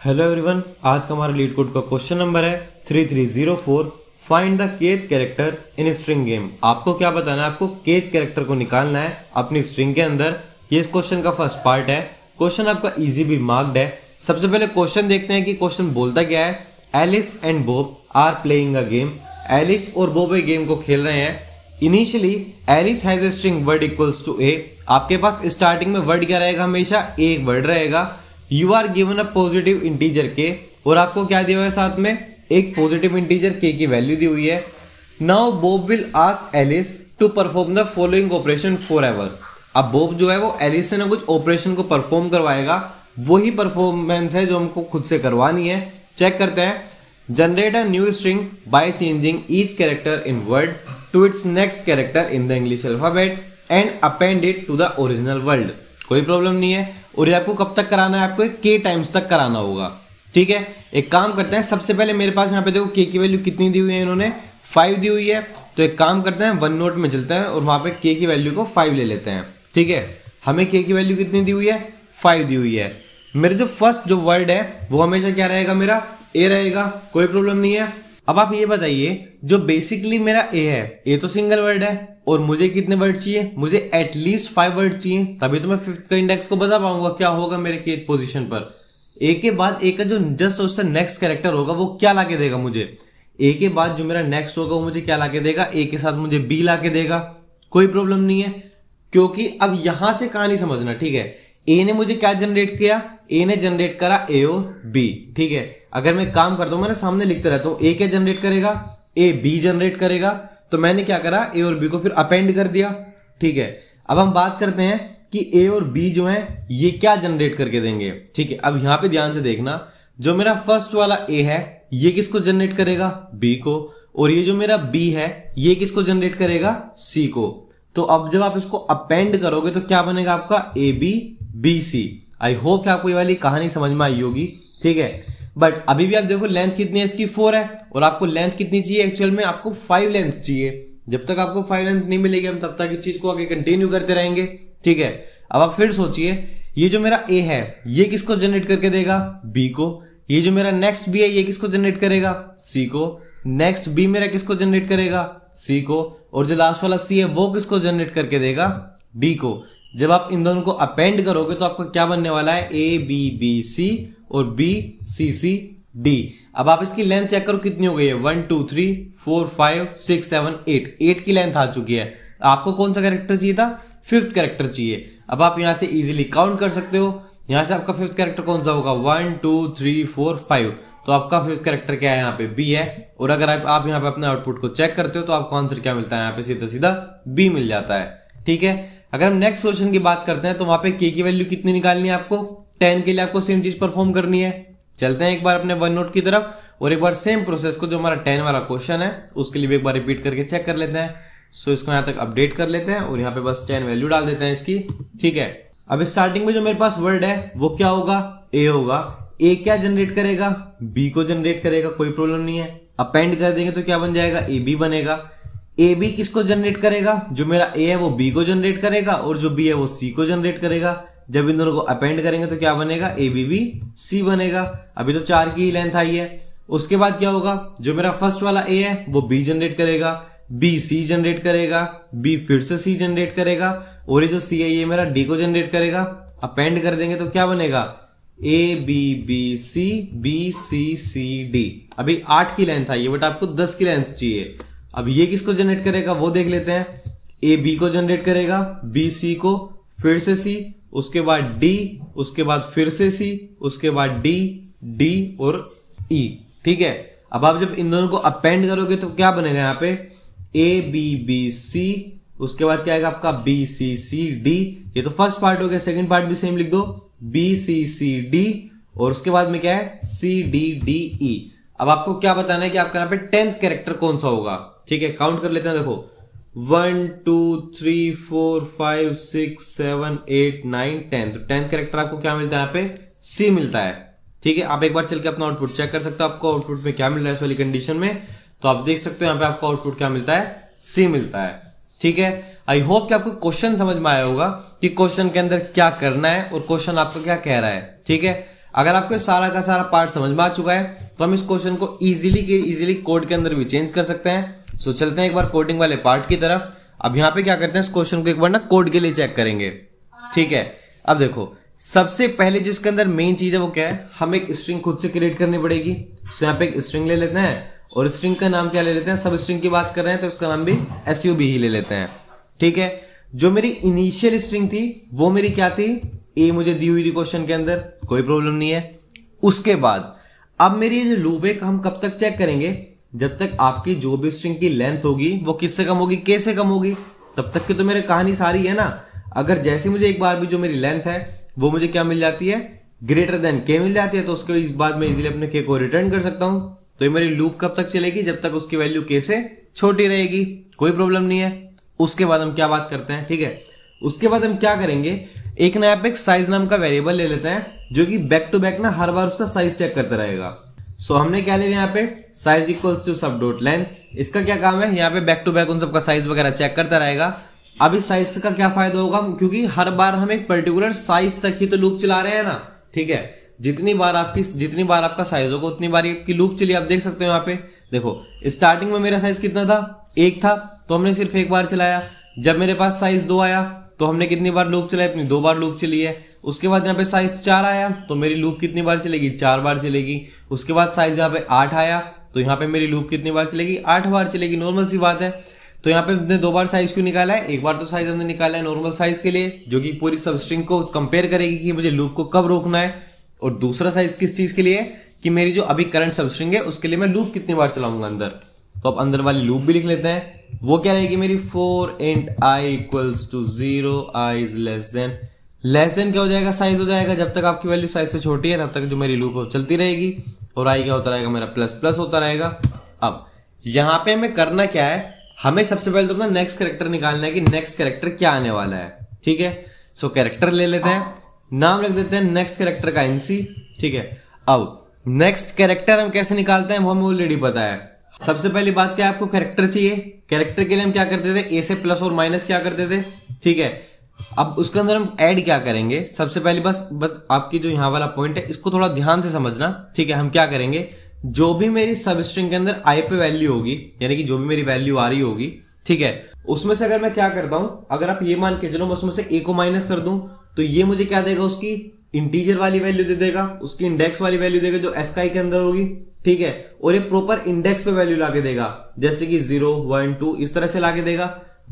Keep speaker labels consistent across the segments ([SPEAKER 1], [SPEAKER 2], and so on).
[SPEAKER 1] Hello everyone, आज का हमारा लीड कोड का क्वेश्चन नंबर है 3304। Find the kth character in string game. आपको क्या बताना है? आपको kth कैरेक्टर को निकालना है अपनी स्ट्रिंग के अंदर। ये इस क्वेश्चन का फर्स्ट पार्ट है। क्वेश्चन आपका इजी भी मार्क्ड है। सबसे पहले क्वेश्चन देखते हैं कि क्वेश्चन बोलता क्या है। Alice and Bob are playing a game. Alice और बॉब एक गेम को खेल रहे हैं। Initially Alice has a string word equals to A. आपके पास स्टार्टिंग में वर्ड क्या रहेगा? हमेशा एक वर्ड रहेगा। You are given a positive integer K, और आपको क्या दिया हुआ है साथ में? एक पॉजिटिव इंटीजर के की वैल्यू दी हुई है। Now Bob will ask Alice to perform the following operation forever. अब बॉब जो है वो एलिस से ना कुछ ऑपरेशन को परफॉर्म करवाएगा। वही परफॉर्मेंस है जो हमको खुद से करवानी है। चेक करते हैं। Generate a new string by changing each character in word to its next character in the English alphabet and append it to the original word. कोई प्रॉब्लम नहीं है। और ये आपको कब तक कराना है? आपको के टाइम्स तक कराना होगा। ठीक है, एक काम करते हैं। सबसे पहले मेरे पास यहाँ पे देखो के की वैल्यू कितनी दी हुई है, इन्होंने 5 दी हुई है। तो एक काम करते हैं, वन नोट में चलते हैं और वहां पे के की वैल्यू को 5 ले लेते हैं। ठीक है, हमें के की वैल्यू कितनी दी हुई है? 5 दी हुई है। मेरे जो फर्स्ट जो वर्ड है वो हमेशा क्या रहेगा? मेरा ए रहेगा। कोई प्रॉब्लम नहीं है। अब आप ये बताइए, जो बेसिकली मेरा ए है, ए तो सिंगल वर्ड है और मुझे कितने वर्ड चाहिए? मुझे एटलीस्ट 5 वर्ड चाहिए, तभी तो मैं फिफ्थ का इंडेक्स को बता पाऊंगा क्या होगा मेरे के पोजीशन पर। ए के बाद ए का जो जस्ट उससे नेक्स्ट कैरेक्टर होगा वो क्या लाके देगा मुझे? ए के बाद जो मेरा नेक्स्ट होगा वो मुझे क्या लाके देगा? ए के साथ मुझे बी लाके देगा। कोई प्रॉब्लम नहीं है, क्योंकि अब यहां से कहानी समझना। ठीक है, ए ने मुझे क्या जनरेट किया? ए ने जनरेट करा ए और बी। ठीक है, अगर मैं काम करता हूं, मैं सामने लिखते रहता हूं, ए क्या जनरेट करेगा? ए बी जनरेट करेगा। तो मैंने क्या करा? ए और बी को फिर अपेंड कर दिया। ठीक है, अब हम बात करते हैं कि ए और बी जो है ये क्या जनरेट करके देंगे। ठीक है, अब यहां पे ध्यान से देखना, जो मेरा फर्स्ट वाला ए है ये किसको जनरेट करेगा? बी को। और ये जो मेरा बी है ये किसको जनरेट करेगा? सी को। तो अब जब आप इसको अपेंड करोगे तो क्या बनेगा आपका? A B B C. I hope कि आपको ये वाली कहानी समझ में आई होगी। ठीक है, बट अभी भी आप देखो लेंथ कितनी है इसकी? 4 है। और आपको लेंथ कितनी चाहिए? एक्चुअल में आपको 5 लेंथ चाहिए। जब तक आपको 5 लेंथ नहीं मिलेगी हम तब तक इस चीज को आगे कंटिन्यू करते रहेंगे। ठीक है, अब आप फिर सोचिए, ये जो मेरा ए है ये किसको जनरेट करके देगा? बी को। ये जो मेरा नेक्स्ट बी है ये किसको जनरेट करेगा? सी को। नेक्स्ट बी मेरा किसको जनरेट करेगा? सी को। और जो लास्ट वाला सी है वो किसको जनरेट करके देगा? डी को। जब आप इन दोनों को अपेंड करोगे तो आपका क्या बनने वाला है? ए बी बी सी और बी सी सी डी। अब आप इसकी लेंथ चेक करो कितनी हो गई है? 1 2 3 4 5 6 7 8 8 की लेंथ आ चुकी है। आपको कौन सा कैरेक्टर चाहिए था? फिफ्थ कैरेक्टर चाहिए। अब आप यहां से इजीली काउंट कर सकते हो। यहां से आपका फिफ्थ कैरेक्टर कौन सा होगा? 1 2 3 4 5। तो आपका फिफ्थ कैरेक्टर क्या है? यहाँ पे बी है। और अगर आप यहाँ पे अपने आउटपुट को चेक करते हो तो आपको आंसर क्या मिलता है? यहाँ पे सीधा सीधा बी मिल जाता है। ठीक है, अगर हम नेक्स्ट क्वेश्चन की बात करते हैं तो वहां पे के की वैल्यू कितनी निकालनी है आपको? 10 के लिए आपको सेम चीज परफॉर्म करनी है। चलते हैं एक बार अपने वन नोट की तरफ और एक बार सेम प्रोसेस को जो हमारा 10 वाला क्वेश्चन है उसके लिए भी एक बार रिपीट करके चेक कर लेते हैं। सो इसको यहां तक अपडेट कर लेते हैं और यहाँ पे बस 10 वैल्यू डाल देते हैं इसकी। ठीक है, अब स्टार्टिंग में जो मेरे पास वर्ड है वो क्या होगा? ए होगा। ए क्या जनरेट करेगा? बी को जनरेट करेगा। कोई प्रॉब्लम नहीं है। अपेंड कर देंगे तो क्या बन जाएगा? ए बी बनेगा। ए बी किसको जनरेट करेगा? जो मेरा ए है वो बी को जनरेट करेगा और जो बी है वो सी को जनरेट करेगा। जब इन दोनों को अपेंड करेंगे तो क्या बनेगा? ए बी बी सी बनेगा। अभी तो 4 की लेंथ आई है। उसके बाद क्या होगा? जो मेरा फर्स्ट वाला ए है वो बी जनरेट करेगा, बी सी जनरेट करेगा, बी फिर से सी जनरेट करेगा और ये जो सी है ये मेरा डी को जनरेट करेगा। अपेंड कर देंगे तो क्या बनेगा? A B B C B C C D. अभी 8 की लेंथ आई है बट आपको 10 की लेंथ चाहिए। अब ये किसको जनरेट करेगा वो देख लेते हैं। ए बी को जनरेट करेगा, बी सी को, फिर से सी, उसके बाद डी, उसके बाद फिर से सी, उसके बाद डी, डी और ई। ठीक है, अब आप जब इन दोनों को अपेंड करोगे तो क्या बनेगा? यहाँ पे ए बी बी सी, उसके बाद क्या आएगा आपका? B C C D. ये तो फर्स्ट पार्ट हो गया। सेकंड पार्ट भी सेम लिख दो, बी सी सी डी और उसके बाद में क्या है? C D D E. अब आपको क्या बताना है कि आपका यहाँ पे 10th कैरेक्टर कौन सा होगा? ठीक है, काउंट कर लेते हैं। देखो 1 2 3 4 5 6 7 8 9 10। तो 10th कैरेक्टर आपको क्या मिलता है? यहाँ पे सी मिलता है। ठीक है, आप एक बार चल के अपना आउटपुट चेक कर सकते हो आपको आउटपुट में क्या मिल रहा है इस वाली कंडीशन में। तो आप देख सकते हो यहाँ पे आपको आउटपुट क्या मिलता है? सी मिलता है। ठीक है, आई होप कि आपको क्वेश्चन समझ में आया होगा कि क्वेश्चन के अंदर क्या करना है और क्वेश्चन आपको क्या कह रहा है। ठीक है, अगर आपको सारा का सारा पार्ट समझ में आ चुका है तो हम इस क्वेश्चन को इजीली कोड के अंदर भी चेंज कर सकते हैं। सो चलते हैं एक बार कोडिंग वाले पार्ट की तरफ। अब यहाँ पे क्या करते हैं, इस क्वेश्चन को एक बार ना कोड के लिए चेक करेंगे। ठीक है, अब देखो सबसे पहले जिसके अंदर मेन चीज है वो क्या है, हमें एक स्ट्रिंग खुद से क्रिएट करनी पड़ेगी। सो यहाँ पे एक स्ट्रिंग ले लेते हैं और स्ट्रिंग का नाम क्या ले लेते हैं, सब स्ट्रिंग की बात कर रहे हैं तो उसका नाम भी SUB ही ले लेते हैं। ठीक है, जो मेरी इनिशियल स्ट्रिंग थी वो मेरी क्या थी, ए मुझे दी हुई थी क्वेश्चन के अंदर, कोई प्रॉब्लम नहीं है। उसके बाद अब मेरी ये जो लूप है हम कब तक चेक करेंगे, जब तक आपकी जो भी स्ट्रिंग की लेंथ होगी वो किससे कम होगी, के से कम होगी, तब तक की तो मेरी कहानी सारी है ना। अगर जैसे मुझे एक बार भी जो मेरी लेंथ है वो मुझे क्या मिल जाती है, ग्रेटर देन के मिल जाती है, तो उसके इस बाद में इजीली अपने के को रिटर्न कर सकता हूं। तो ये मेरी लूप कब तक चलेगी, जब तक उसकी वैल्यू के से छोटी रहेगी, कोई प्रॉब्लम नहीं है। उसके बाद हम क्या बात करते हैं, ठीक है, उसके बाद हम क्या करेंगे, एक ना एक साइज नाम का वेरिएबल ले लेते हैं जो कि बैक टू बैक ना हर बार उसका साइज चेक करता रहेगा। सो हमने क्या ले लिया यहाँ पे, साइज इक्वल्स टू सब डॉट लेंथ। इसका क्या काम है, यहाँ पे बैक टू बैक उन सबका साइज वगैरह चेक करता रहेगा। अब इस साइज का क्या फायदा होगा, क्योंकि हर बार हम एक पर्टिकुलर साइज तक ही तो लूप चला रहे हैं ना। ठीक है, जितनी बार आपका साइज होगा उतनी बार आपकी लूप चली। आप देख सकते हो यहाँ पे देखो, स्टार्टिंग में मेरा साइज कितना था, 1 था, तो हमने सिर्फ एक बार चलाया। जब मेरे पास साइज 2 आया तो हमने कितनी बार लूप चलाई, अपनी 2 बार लूप चली है। उसके बाद यहाँ पे साइज 4 आया तो मेरी लूप कितनी बार चलेगी, 4 बार चलेगी। उसके बाद साइज यहाँ पे 8 आया तो यहाँ पे मेरी लूप कितनी बार चलेगी, 8 बार चलेगी। नॉर्मल सी बात है। तो यहाँ पे हमने 2 बार साइज क्यों निकाला है, एक बार तो साइज हमने निकाला है नॉर्मल साइज के लिए, जो कि पूरी सब स्ट्रिंग को कंपेयर करेगी कि मुझे लूप को कब रोकना है, और दूसरा साइज किस चीज के लिए, कि मेरी जो अभी करंट सब स्ट्रिंग है उसके लिए मैं लूप कितनी बार चलाऊंगा अंदर। तो अब अंदर वाली लूप भी लिख लेते हैं। वो क्या रहेगी मेरी, for int I equals to 0, I is less than क्या हो जाएगा, साइज हो जाएगा। जब तक आपकी वैल्यू साइज से छोटी है तब तक जो मेरी लूप चलती रहेगी, और आई क्या होता रहेगा मेरा, प्लस प्लस होता रहेगा। अब यहां पे हमें करना क्या है, हमें सबसे पहले तो अपना नेक्स्ट कैरेक्टर निकालना है कि नेक्स्ट कैरेक्टर क्या आने वाला है। ठीक है, सो कैरेक्टर ले लेते हैं, नाम लिख देते हैं नेक्स्ट कैरेक्टर का NC। ठीक है, अब नेक्स्ट कैरेक्टर हम कैसे निकालते हैं वो हमें ऑलरेडी पता है। सबसे पहली बात क्या है, आपको कैरेक्टर चाहिए। कैरेक्टर के लिए हम क्या करते थे, ए से प्लस और माइनस क्या करते थे। ठीक है, अब उसके अंदर हम ऐड क्या करेंगे, सबसे पहले बस आपकी जो यहाँ वाला पॉइंट है इसको थोड़ा ध्यान से समझना। ठीक है, हम क्या करेंगे, जो भी मेरी सब स्ट्रिंग के अंदर आई पे वैल्यू होगी, यानी कि जो भी मेरी वैल्यू आ रही होगी, ठीक है, उसमें से अगर मैं क्या करता हूं, अगर आप ये मान के चलो मैं उसमें से ए को माइनस कर दूं तो ये मुझे क्या देगा, उसकी इंटीजर वाली वैल्यू दे देगा, उसकी इंडेक्स वाली वैल्यू देगा जो एसकाई के अंदर होगी। ठीक है, और ये प्रॉपर इंडेक्स पे वैल्यू लाके देगा, जैसे कि 0, 1, 2 इस तरह से लाके देगा।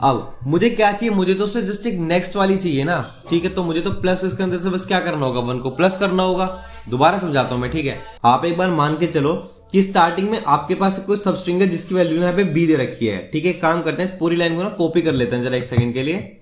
[SPEAKER 1] अब मुझे क्या चाहिए, मुझे तो उससे जस्ट एक नेक्स्ट वाली चाहिए ना। ठीक है, तो मुझे तो प्लस इसके अंदर से बस क्या करना होगा, 1 को प्लस करना होगा। दोबारा समझाता हूं मैं। ठीक है, आप एक बार मान के चलो कि स्टार्टिंग में आपके पास कोई सब स्ट्रिंग है जिसकी वैल्यू यहाँ पे बी दे रखी है। ठीक है, काम करते हैं, इस पूरी लाइन को ना कॉपी कर लेते हैं जरा एक सेकंड के लिए।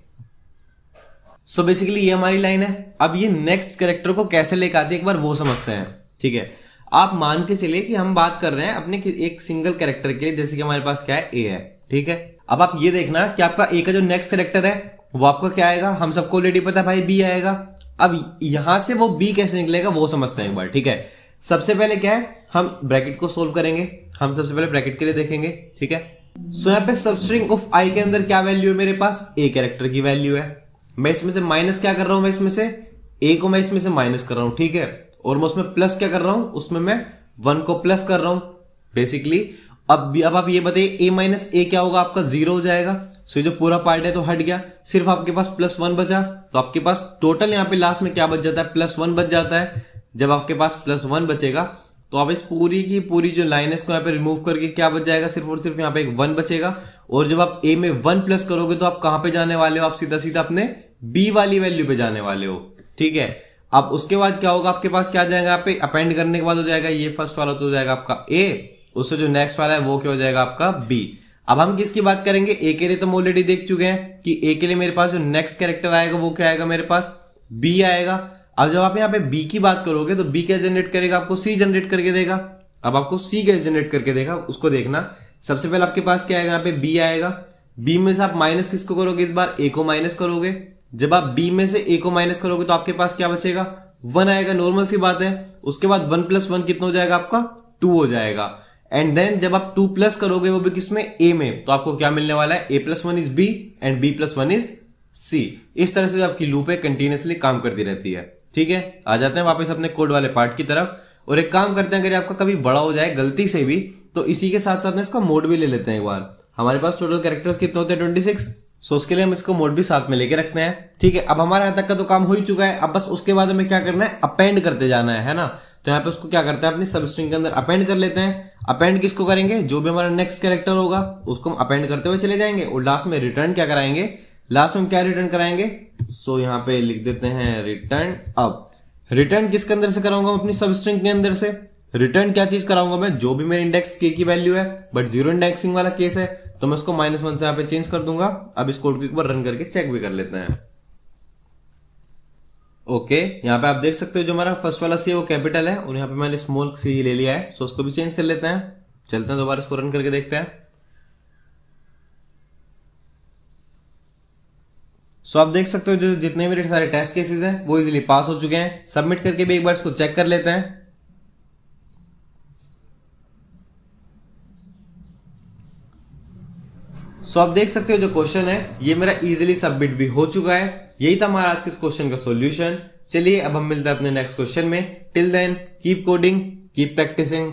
[SPEAKER 1] सो बेसिकली ये हमारी लाइन है। अब ये नेक्स्ट कैरेक्टर को कैसे लेकर आती है एक बार वो समझते हैं। ठीक है, आप मान के चलिए कि हम बात कर रहे हैं अपने एक सिंगल कैरेक्टर के लिए, जैसे कि हमारे पास क्या है, ए है। ठीक है, अब आप ये देखना कि आपका ए का जो नेक्स्ट कैरेक्टर है वो आपका क्या आएगा, हम सबको ऑलरेडी पता है भाई बी आएगा। अब यहां से वो बी कैसे निकलेगा वो समझते हैं एक बार। ठीक है, सबसे पहले क्या है, हम ब्रैकेट को सोल्व करेंगे। हम सबसे पहले ब्रैकेट के लिए देखेंगे। ठीक है, सो यहाँ पे सबस्ट्रिंग ऑफ आई के अंदर क्या वैल्यू है मेरे पास, ए कैरेक्टर की वैल्यू है। मैं इसमें से माइनस क्या कर रहा हूं, मैं इसमें से ए को मैं इसमें से माइनस कर रहा हूं। ठीक है, और मैं उसमें प्लस क्या कर रहा हूं, उसमें मैं 1 को प्लस कर रहा हूं बेसिकली। अब आप ये बताइए, ए माइनस ए क्या होगा, आपका 0 हो जाएगा। सो जो पूरा पार्ट है तो हट गया, सिर्फ आपके पास +1 बचा। तो आपके पास टोटल यहाँ पे लास्ट में क्या बच जाता है, +1 बच जाता है। जब आपके पास +1 बचेगा तो आप इस पूरी की पूरी जो लाइन है इसको यहाँ पे रिमूव करके क्या बच जाएगा, सिर्फ और सिर्फ यहाँ पे एक 1 बचेगा। और जब आप ए में 1 प्लस करोगे तो आप कहां पे जाने वाले हो, आप सीधा सीधा अपने बी वाली वैल्यू पे जाने वाले हो। ठीक है, अब उसके बाद क्या होगा, आपके पास क्या जाएगा, यहाँ पे अपेंड करने के बाद हो जाएगा ये फर्स्ट वाला तो हो जाएगा आपका ए, उससे जो नेक्स्ट वाला है वो क्या हो जाएगा आपका बी। अब हम किसकी बात करेंगे, ए के लिए तो हम ऑलरेडी देख चुके हैं कि ए के लिए मेरे पास जो नेक्स्ट कैरेक्टर आएगा वो क्या आएगा, मेरे पास बी आएगा। अब जब आप यहाँ पे बी की बात करोगे तो बी क्या जनरेट करेगा, आपको सी जनरेट करके देगा। अब आपको सी कैसे जनरेट करके देगा उसको देखना। सबसे पहले आपके पास क्या आएगा, यहाँ पे बी आएगा। बी में से आप माइनस किसको करोगे, इस बार ए को माइनस करोगे। जब आप बी में से ए को माइनस करोगे तो आपके पास क्या बचेगा, 1 आएगा, नॉर्मल सी बात है। उसके बाद 1 + 1 कितना हो जाएगा आपका, 2 हो जाएगा। एंड देन जब आप 2 प्लस करोगे वो भी किसमें, ए में, तो आपको क्या मिलने वाला है, a + 1 is b and b + 1 is c। इस तरह से आपकी लूप है कंटिन्यूअसली काम करती रहती है। ठीक है, आ जाते हैं वापस अपने कोड वाले पार्ट की तरफ और एक काम करते हैं, अगर आपका कभी बड़ा हो जाए गलती से भी तो इसी के साथ साथ में इसका मोड भी ले लेते हैं एक बार। हमारे पास टोटल कैरेक्टर्स कितने होते हैं 26, सो उसके लिए हम इसको मोड भी साथ में लेके रखते हैं। ठीक है, अब हमारे यहाँ तक का तो काम हो ही चुका है, अब बस उसके बाद हमें क्या करना है, अपेंड करते जाना है ना। तो यहाँ पे उसको क्या करते हैं, अपनी सब स्ट्रिंग के अंदर अपेंड कर लेते हैं। अपेंड किसको करेंगे, जो भी हमारा नेक्स्ट कैरेक्टर होगा उसको हम अपेंड करते हुए चले जाएंगे और लास्ट में रिटर्न क्या कराएंगे, लास्ट में क्या रिटर्न कराएंगे, सो यहाँ पे लिख देते हैं रिटर्न। अब रिटर्न किसके अंदर से कराऊंगा, अपनी सब स्ट्रिंग के अंदर से। रिटर्न क्या चीज कराऊंगा मैं, जो भी मेरे इंडेक्स के की वैल्यू है, बट जीरो इंडेक्सिंग वाला केस है तो मैं उसको -1 से यहाँ पे चेंज कर दूंगा। अब इस कोड को एक बार रन करके चेक भी कर लेते हैं। ओके, यहाँ पे आप देख सकते हो जो हमारा फर्स्ट वाला सी है वो कैपिटल है और यहाँ पे मैंने स्मॉल सी ले लिया है, सो उसको भी चेंज कर लेते हैं। चलते हैं दोबारा इसको रन करके देखते हैं। सो आप देख सकते हो जो जितने मेरे सारे टेस्ट केसेस हैं वो इजीली पास हो चुके हैं। सबमिट करके भी एक बार इसको चेक कर लेते हैं। सो आप देख सकते हो जो क्वेश्चन है ये मेरा इजीली सबमिट भी हो चुका है। यही था हमारा आज के इस क्वेश्चन का सॉल्यूशन। चलिए अब हम मिलते हैं अपने नेक्स्ट क्वेश्चन में। Till then keep coding, keep practising.